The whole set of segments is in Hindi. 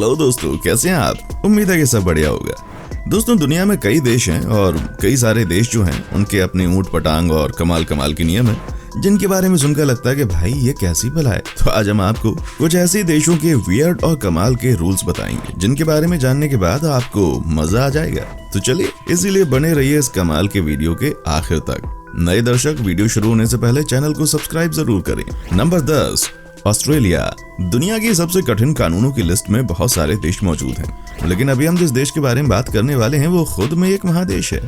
हेलो दोस्तों, कैसे हैं आप? उम्मीद है कि सब बढ़िया होगा। दोस्तों, दुनिया में कई देश हैं और कई सारे देश जो हैं उनके अपने ऊंट पटांग और कमाल कमाल के नियम हैं जिनके बारे में सुनकर लगता है कि भाई ये कैसी भला है। तो आज हम आपको कुछ ऐसे देशों के वियर्ड और कमाल के रूल्स बताएंगे जिनके बारे में जानने के बाद आपको मजा आ जाएगा। तो चलिए, इसीलिए बने रहिए इस कमाल के वीडियो के आखिर तक। नए दर्शक, वीडियो शुरू होने से पहले चैनल को सब्सक्राइब जरूर करें। Number 10, Australia. दुनिया की सबसे कठिन कानूनों की लिस्ट में बहुत सारे देश मौजूद हैं, लेकिन अभी हम जिस देश के बारे में बात करने वाले हैं वो खुद में एक महादेश है।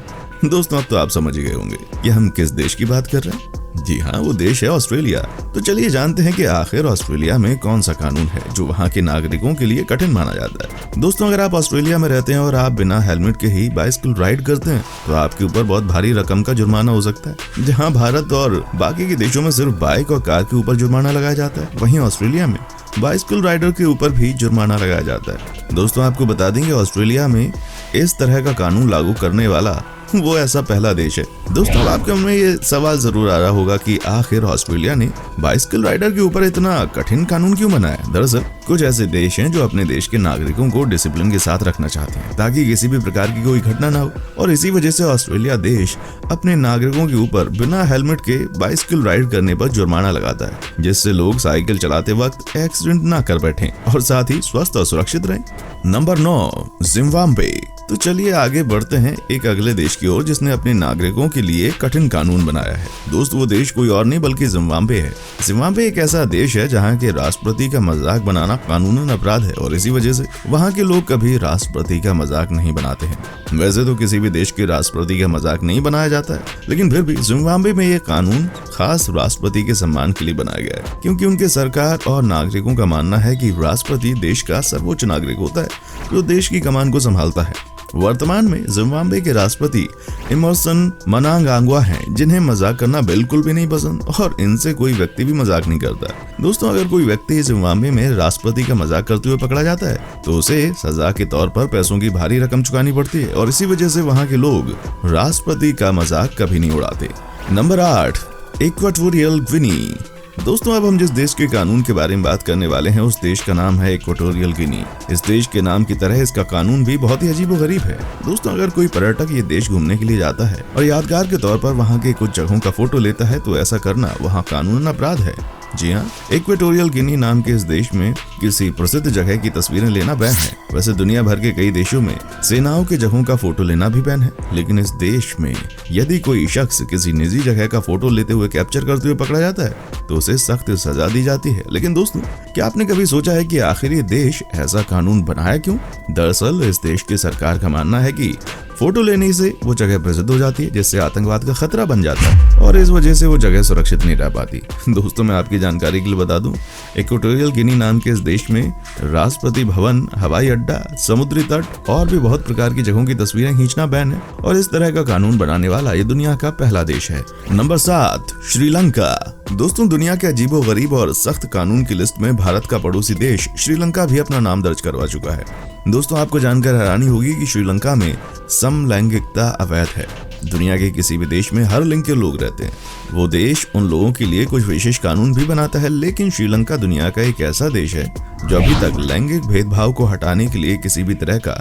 दोस्तों, अब तो आप समझ गए होंगे कि हम किस देश की बात कर रहे हैं। जी हाँ, वो देश है ऑस्ट्रेलिया। तो चलिए जानते हैं कि आखिर ऑस्ट्रेलिया में कौन सा कानून है जो वहाँ के नागरिकों के लिए कठिन माना जाता है। दोस्तों, अगर आप ऑस्ट्रेलिया में रहते हैं और आप बिना हेलमेट के ही बाइसिकल राइड करते हैं तो आपके ऊपर बहुत भारी रकम का जुर्माना हो सकता है। जहाँ भारत और बाकी के देशों में सिर्फ बाइक और कार के ऊपर जुर्माना लगाया जाता है, वहीं ऑस्ट्रेलिया में बाइसिकल राइडर के ऊपर भी जुर्माना लगाया जाता है। दोस्तों, आपको बता देंगे ऑस्ट्रेलिया में इस तरह का कानून लागू करने वाला वो ऐसा पहला देश है। दोस्तों, आपके मन में ये सवाल जरूर आ रहा होगा कि आखिर ऑस्ट्रेलिया ने बाइसिकल राइडर के ऊपर इतना कठिन कानून क्यों बनाया। दरअसल कुछ ऐसे देश हैं जो अपने देश के नागरिकों को डिसिप्लिन के साथ रखना चाहते हैं ताकि किसी भी प्रकार की कोई घटना ना हो, और इसी वजह से ऑस्ट्रेलिया देश अपने नागरिकों के ऊपर बिना हेलमेट के बाइसिकल राइड करने पर जुर्माना लगाता है, जिससे लोग साइकिल चलाते वक्त एक्सीडेंट ना कर बैठें और साथ ही स्वस्थ और सुरक्षित रहें। Number 9, Zimbabwe. तो चलिए आगे बढ़ते हैं एक अगले देश की ओर जिसने अपने नागरिकों के लिए कठिन कानून बनाया है। दोस्त, वो देश कोई और नहीं बल्कि जिम्बाब्वे है। जिम्बाब्वे एक ऐसा देश है जहाँ के राष्ट्रपति का मजाक बनाना कानूनन अपराध है और इसी वजह से वहाँ के लोग कभी राष्ट्रपति का मजाक नहीं बनाते हैं। वैसे तो किसी भी देश के राष्ट्रपति का मजाक नहीं बनाया जाता है, लेकिन फिर भी जिम्बाब्वे में ये कानून खास राष्ट्रपति के सम्मान के लिए बनाया गया है, क्योंकि उनके सरकार और नागरिकों का मानना है कि राष्ट्रपति देश का सर्वोच्च नागरिक होता है जो देश की कमान को संभालता है। वर्तमान में जिम्बाब्वे के राष्ट्रपति एमरसन मनांगाग्वा हैं, जिन्हें मजाक करना बिल्कुल भी नहीं पसंद और इनसे कोई व्यक्ति भी मजाक नहीं करता। दोस्तों, अगर कोई व्यक्ति जिम्बाब्वे में राष्ट्रपति का मजाक करते हुए पकड़ा जाता है तो उसे सजा के तौर पर पैसों की भारी रकम चुकानी पड़ती है और इसी वजह से वहाँ के लोग राष्ट्रपति का मजाक कभी नहीं उड़ाते। नंबर 8, इक्वाटोरियल गिनी। दोस्तों, अब हम जिस देश के कानून के बारे में बात करने वाले हैं उस देश का नाम है इक्वाटोरियल गिनी। इस देश के नाम की तरह इसका कानून भी बहुत ही अजीबोगरीब है। दोस्तों, अगर कोई पर्यटक ये देश घूमने के लिए जाता है और यादगार के तौर पर वहाँ के कुछ जगहों का फोटो लेता है तो ऐसा करना वहाँ कानूनन अपराध है। जी हाँ, इक्वाटोरियल गिनी नाम के इस देश में किसी प्रसिद्ध जगह की तस्वीरें लेना बैन है। वैसे दुनिया भर के कई देशों में सेनाओं के जगहों का फोटो लेना भी बैन है, लेकिन इस देश में यदि कोई शख्स किसी निजी जगह का फोटो लेते हुए कैप्चर करते हुए पकड़ा जाता है तो उसे सख्त सजा दी जाती है। लेकिन दोस्तों, क्या आपने कभी सोचा है कि आखिर ये देश ऐसा कानून बनाया क्यों? दरअसल इस देश की सरकार का मानना है कि फोटो लेने से वो जगह प्रसिद्ध हो जाती है, जिससे आतंकवाद का खतरा बन जाता है और इस वजह से वो जगह सुरक्षित नहीं रह पाती। दोस्तों, मैं आपकी जानकारी के लिए बता दूं, इक्वाटोरियल गिनी नाम के इस देश में राष्ट्रपति भवन, हवाई अड्डा, समुद्री तट और भी बहुत प्रकार की जगहों की तस्वीरें खींचना बैन है और इस तरह का कानून बनाने वाला ये दुनिया का पहला देश है। नंबर 7, श्रीलंका। दोस्तों, दुनिया के अजीबोगरीब और सख्त कानून की लिस्ट में भारत का पड़ोसी देश श्रीलंका भी अपना नाम दर्ज करवा चुका है। दोस्तों, आपको जानकर हैरानी होगी कि श्रीलंका में समलैंगिकता अवैध है। दुनिया के किसी भी देश में हर लिंग के लोग रहते हैं। वो देश उन लोगों के लिए कुछ विशेष कानून भी बनाता है, लेकिन श्रीलंका दुनिया का एक ऐसा देश है जो अभी तक लैंगिक भेदभाव को हटाने के लिए किसी भी तरह का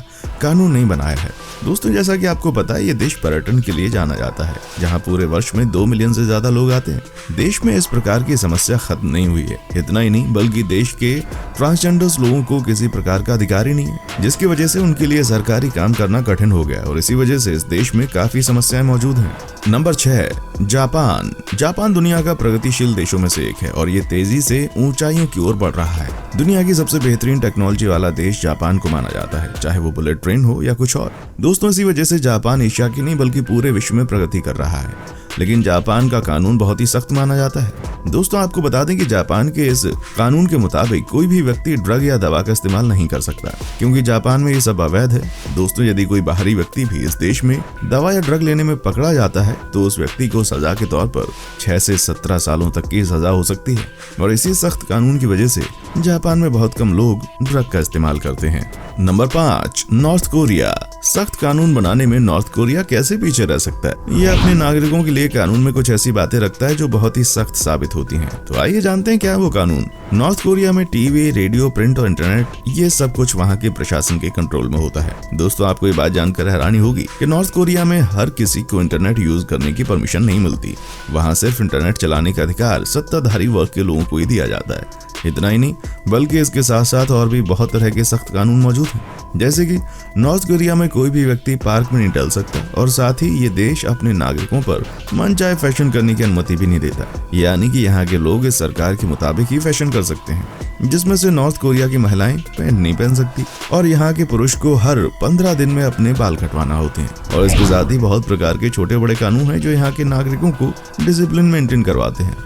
कानून नहीं बनाया है। दोस्तों, जैसा कि आपको पता है, ये देश पर्यटन के लिए जाना जाता है, जहां पूरे वर्ष में 2 मिलियन से ज्यादा लोग आते हैं। देश में इस प्रकार की समस्या खत्म नहीं हुई है। इतना ही नहीं, बल्कि देश के ट्रांसजेंडर्स लोगों को किसी प्रकार का अधिकार ही नहीं है, जिसकी वजह से उनके लिए सरकारी काम करना कठिन हो गया और इसी वजह से इस देश में काफी समस्याएं मौजूद हैं। Number 6, Japan. जापान दुनिया का प्रगतिशील देशों में से एक है और ये तेजी से ऊंचाइयों की ओर बढ़ रहा है। दुनिया की सबसे बेहतरीन टेक्नोलॉजी वाला देश जापान को माना जाता है, चाहे वो बुलेट ट्रेन हो या कुछ और। दोस्तों, इसी वजह से जापान एशिया की नहीं बल्कि पूरे विश्व में प्रगति कर रहा है, लेकिन जापान का कानून बहुत ही सख्त माना जाता है। दोस्तों, आपको बता दें कि जापान के इस कानून के मुताबिक कोई भी व्यक्ति ड्रग या दवा का इस्तेमाल नहीं कर सकता, क्योंकि जापान में ये सब अवैध है। दोस्तों, यदि कोई बाहरी व्यक्ति भी इस देश में दवा या ड्रग लेने में पकड़ा जाता है तो उस व्यक्ति को सजा के तौर पर 6 से 17 सालों तक की सजा हो सकती है और इसी सख्त कानून की वजह से जापान में बहुत कम लोग ड्रग का इस्तेमाल करते हैं। Number 5, north Korea. सख्त कानून बनाने में नॉर्थ कोरिया कैसे पीछे रह सकता है? ये अपने नागरिकों के लिए कानून में कुछ ऐसी बातें रखता है जो बहुत ही सख्त साबित होती हैं। तो आइए जानते हैं क्या है वो कानून। नॉर्थ कोरिया में टीवी, रेडियो, प्रिंट और इंटरनेट ये सब कुछ वहाँ के प्रशासन के कंट्रोल में होता है। दोस्तों आपको ये बात जानकर हैरानी होगी कि नॉर्थ कोरिया में हर किसी को इंटरनेट यूज करने की परमिशन नहीं मिलती। वहाँ सिर्फ इंटरनेट चलाने का अधिकार सत्ताधारी वर्ग के लोगों को ही दिया जाता है। इतना ही नहीं बल्कि इसके साथ साथ और भी बहुत तरह के सख्त कानून मौजूद हैं, जैसे कि नॉर्थ कोरिया में कोई भी व्यक्ति पार्क में नहीं टहल सकता और साथ ही ये देश अपने नागरिकों पर मनचाहे फैशन करने की अनुमति भी नहीं देता। यानी कि यहाँ के लोग इस सरकार के मुताबिक ही फैशन कर सकते हैं, जिसमें से नॉर्थ कोरिया की महिलाएं पैंट नहीं पहन सकती और यहाँ के पुरुष को हर 15 दिन में अपने बाल कटवाना होते हैं। और इसके साथ ही बहुत प्रकार के छोटे बड़े कानून हैं जो यहाँ के नागरिकों को डिसिप्लिन मेंटेन करवाते हैं।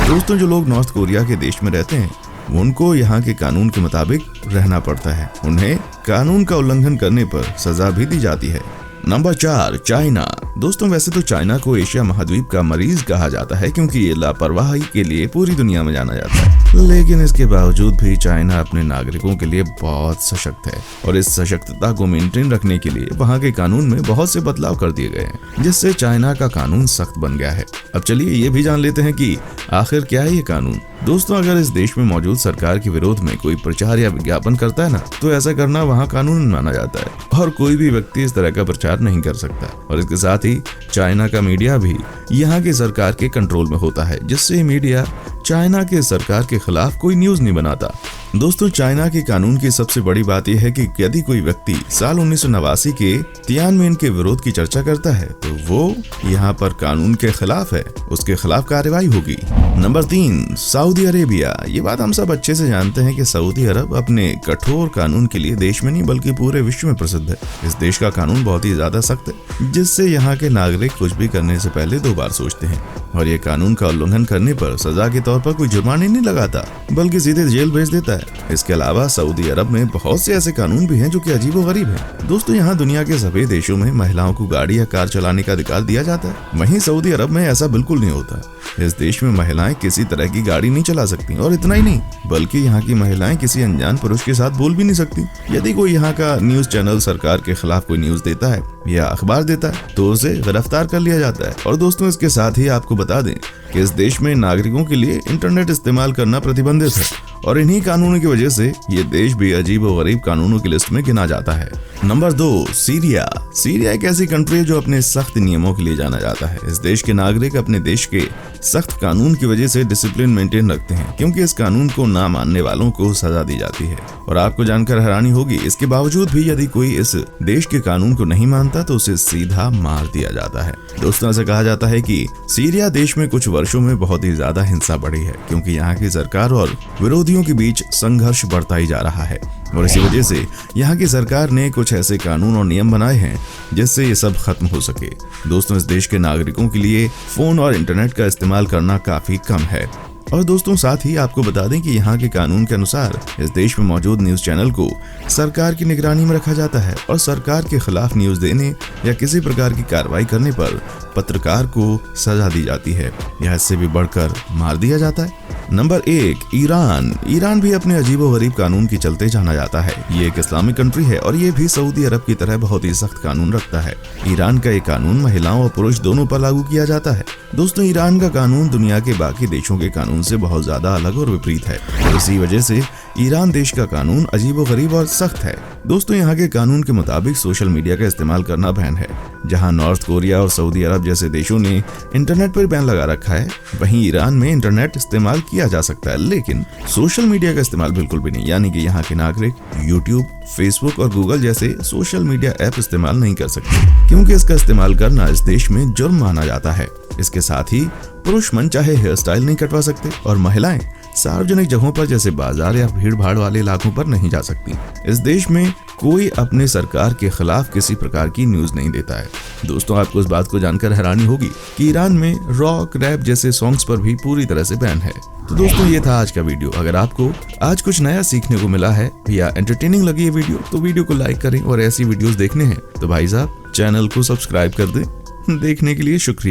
दोस्तों जो लोग नॉर्थ कोरिया के देश में रहते हैं उनको यहाँ के कानून के मुताबिक रहना पड़ता है। उन्हें कानून का उल्लंघन करने पर सजा भी दी जाती है। Number 4, China. दोस्तों वैसे तो चाइना को एशिया महाद्वीप का मरीज कहा जाता है क्योंकि ये लापरवाही के लिए पूरी दुनिया में जाना जाता है, लेकिन इसके बावजूद भी चाइना अपने नागरिकों के लिए बहुत सशक्त है और इस सशक्तता को मेंटेन रखने के लिए वहाँ के कानून में बहुत से बदलाव कर दिए गए हैं, जिससे चाइना का कानून सख्त बन गया है। अब चलिए ये भी जान लेते हैं कि आखिर क्या है ये कानून। दोस्तों अगर इस देश में मौजूद सरकार के विरोध में कोई प्रचार या विज्ञापन करता है ना, तो ऐसा करना वहाँ कानून माना जाता है और कोई भी व्यक्ति इस तरह का प्रचार नहीं कर सकता। और इसके साथ ही चाइना का मीडिया भी यहाँ की सरकार के कंट्रोल में होता है, जिससे मीडिया चाइना के सरकार के खिलाफ कोई न्यूज नहीं बनाता। दोस्तों चाइना के कानून की सबसे बड़ी बात यह है कि यदि कोई व्यक्ति साल 1989 के तियानमेन के विरोध की चर्चा करता है तो वो यहाँ पर कानून के खिलाफ है, उसके खिलाफ कार्रवाई होगी। Number 3, Saudi Arabia. ये बात हम सब अच्छे से जानते हैं कि सऊदी अरब अपने कठोर कानून के लिए देश में नहीं बल्कि पूरे विश्व में प्रसिद्ध है। इस देश का कानून बहुत ही ज्यादा सख्त है, जिससे यहाँ के नागरिक कुछ भी करने से पहले 2 बार सोचते हैं और ये कानून का उल्लंघन करने पर सजा के तौर पर कोई जुर्माना नहीं लगाता बल्कि सीधे जेल भेज देता है। इसके अलावा सऊदी अरब में बहुत से ऐसे कानून भी हैं जो कि अजीबोगरीब हैं। दोस्तों यहाँ दुनिया के सभी देशों में महिलाओं को गाड़ी या कार चलाने का अधिकार दिया जाता है, वहीं सऊदी अरब में ऐसा बिल्कुल नहीं होता। इस देश में महिलाएं किसी तरह की गाड़ी नहीं चला सकती और इतना ही नहीं बल्कि यहाँ की महिलाएं किसी अनजान पुरुष के साथ बोल भी नहीं सकती। यदि कोई यहाँ का न्यूज चैनल सरकार के खिलाफ कोई न्यूज देता है या अखबार देता है तो उसे गिरफ्तार कर लिया जाता है। और दोस्तों इसके साथ ही आपको बता दें कि इस देश में नागरिकों के लिए इंटरनेट इस्तेमाल करना प्रतिबंधित है और इन्हीं कानूनों की वजह से ये देश भी अजीब और गरीब कानूनों की लिस्ट में गिना जाता है। Number 2, Syria. सीरिया एक ऐसी कंट्री है जो अपने सख्त नियमों के लिए जाना जाता है। इस देश के नागरिक अपने देश के सख्त कानून की वजह से डिसिप्लिन मेंटेन रखते हैं क्योंकि इस कानून को ना मानने वालों को सजा दी जाती है। और आपको जानकर हैरानी होगी इसके बावजूद भी यदि कोई इस देश के कानून को नहीं मानता तो उसे सीधा मार दिया जाता है। दोस्तों ऐसा कहा जाता है कि सीरिया देश में कुछ वर्षों में बहुत ही ज्यादा हिंसा बढ़ी है क्योंकि यहाँ की सरकार और विरोधियों के बीच संघर्ष बढ़ता ही जा रहा है और इसी वजह से यहाँ की सरकार ने कुछ ऐसे कानून और नियम बनाए हैं जिससे ये सब खत्म हो सके। दोस्तों इस देश के नागरिकों के लिए फोन और इंटरनेट का इस्तेमाल करना काफी कम है। और दोस्तों साथ ही आपको बता दें कि यहाँ के कानून के अनुसार इस देश में मौजूद न्यूज चैनल को सरकार की निगरानी में रखा जाता है और सरकार के खिलाफ न्यूज देने या किसी प्रकार की कार्रवाई करने पर पत्रकार को सजा दी जाती है या इससे भी बढ़कर मार दिया जाता है। Number 1, Iran. ईरान भी अपने अजीबोगरीब कानून के चलते जाना जाता है। ये एक इस्लामिक कंट्री है और ये भी सऊदी अरब की तरह बहुत ही सख्त कानून रखता है। ईरान का ये कानून महिलाओं और पुरुष दोनों पर लागू किया जाता है। दोस्तों ईरान का कानून दुनिया के बाकी देशों के कानून से बहुत ज्यादा अलग और विपरीत है और इसी वजह से ईरान देश का कानून अजीबोगरीब और सख्त है। दोस्तों यहाँ के कानून के मुताबिक सोशल मीडिया का इस्तेमाल करना बैन है। जहाँ नॉर्थ कोरिया और सऊदी अरब जैसे देशों ने इंटरनेट पर बैन लगा रखा है, वहीं ईरान में इंटरनेट इस्तेमाल किया जा सकता है लेकिन सोशल मीडिया का इस्तेमाल बिल्कुल भी नहीं। यानी कि यहाँ के नागरिक यूट्यूब, फेसबुक और गूगल जैसे सोशल मीडिया ऐप इस्तेमाल नहीं कर सकते क्योंकि इसका इस्तेमाल करना इस देश में जुर्म माना जाता है। इसके साथ ही पुरुष मन चाहे हेयर स्टाइल नहीं कटवा सकते और महिलाएं सार्वजनिक जगहों पर जैसे बाजार या भीड़ भाड़ वाले इलाकों पर नहीं जा सकती। इस देश में कोई अपने सरकार के खिलाफ किसी प्रकार की न्यूज नहीं देता है। दोस्तों आपको इस बात को जानकर हैरानी होगी कि ईरान में रॉक, रैप जैसे सॉन्ग्स पर भी पूरी तरह से बैन है। तो दोस्तों ये था आज का वीडियो। अगर आपको आज कुछ नया सीखने को मिला है या एंटरटेनिंग लगी ये वीडियो तो वीडियो को लाइक करें और ऐसी वीडियोस देखने हैं तो भाई साहब चैनल को सब्सक्राइब कर दें। देखने के लिए शुक्रिया।